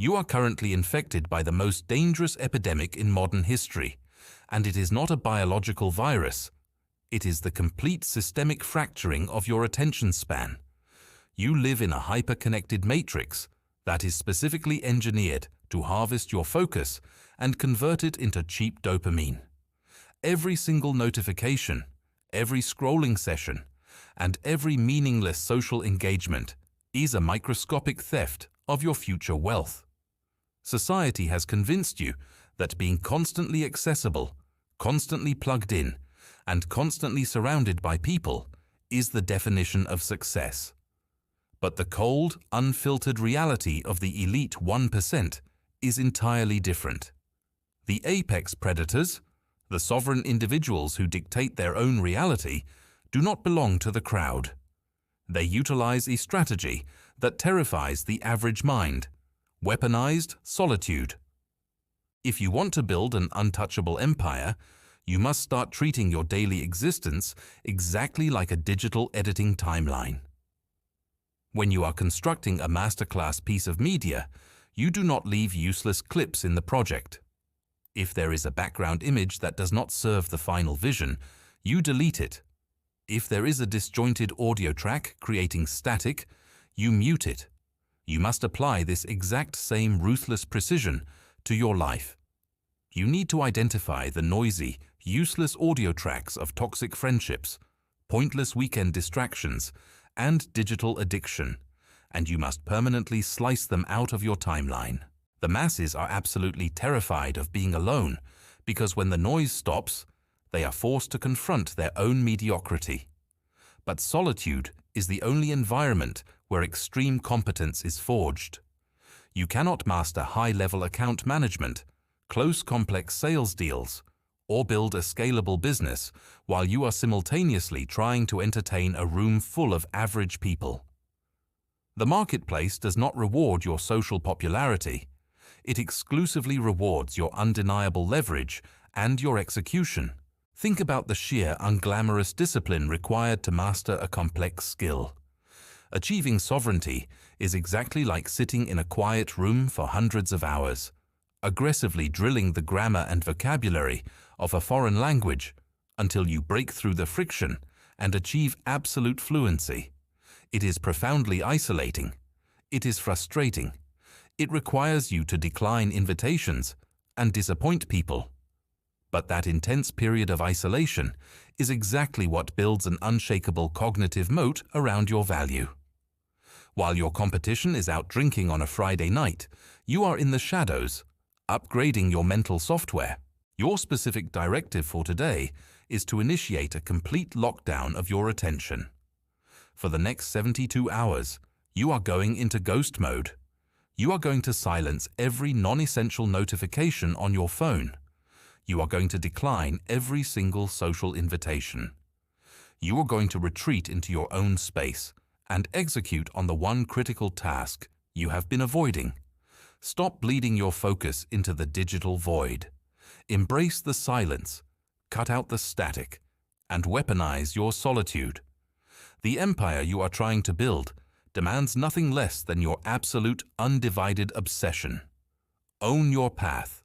You are currently infected by the most dangerous epidemic in modern history, and it is not a biological virus. It is the complete systemic fracturing of your attention span. You live in a hyper-connected matrix that is specifically engineered to harvest your focus and convert it into cheap dopamine. Every single notification, every scrolling session, and every meaningless social engagement is a microscopic theft of your future wealth. Society has convinced you that being constantly accessible, constantly plugged in, and constantly surrounded by people is the definition of success. But the cold, unfiltered reality of the elite 1% is entirely different. The apex predators, the sovereign individuals who dictate their own reality, do not belong to the crowd. They utilize a strategy that terrifies the average mind: weaponized solitude. If you want to build an untouchable empire, you must start treating your daily existence exactly like a digital editing timeline. When you are constructing a masterclass piece of media, you do not leave useless clips in the project. If there is a background image that does not serve the final vision, you delete it. If there is a disjointed audio track creating static, you mute it. You must apply this exact same ruthless precision to your life. You need to identify the noisy, useless audio tracks of toxic friendships, pointless weekend distractions, and digital addiction, and you must permanently slice them out of your timeline. The masses are absolutely terrified of being alone because when the noise stops, they are forced to confront their own mediocrity. But solitude is the only environment where extreme competence is forged. You cannot master high-level account management, close complex sales deals, or build a scalable business while you are simultaneously trying to entertain a room full of average people. The marketplace does not reward your social popularity. It exclusively rewards your undeniable leverage and your execution. Think about the sheer unglamorous discipline required to master a complex skill. Achieving sovereignty is exactly like sitting in a quiet room for hundreds of hours, aggressively drilling the grammar and vocabulary of a foreign language until you break through the friction and achieve absolute fluency. It is profoundly isolating. It is frustrating. It requires you to decline invitations and disappoint people. But that intense period of isolation is exactly what builds an unshakable cognitive moat around your value. While your competition is out drinking on a Friday night, you are in the shadows, upgrading your mental software. Your specific directive for today is to initiate a complete lockdown of your attention. For the next 72 hours, you are going into ghost mode. You are going to silence every non-essential notification on your phone. You are going to decline every single social invitation. You are going to retreat into your own space and execute on the one critical task you have been avoiding. Stop bleeding your focus into the digital void. Embrace the silence, cut out the static, and weaponize your solitude. The empire you are trying to build demands nothing less than your absolute undivided obsession. Own your path.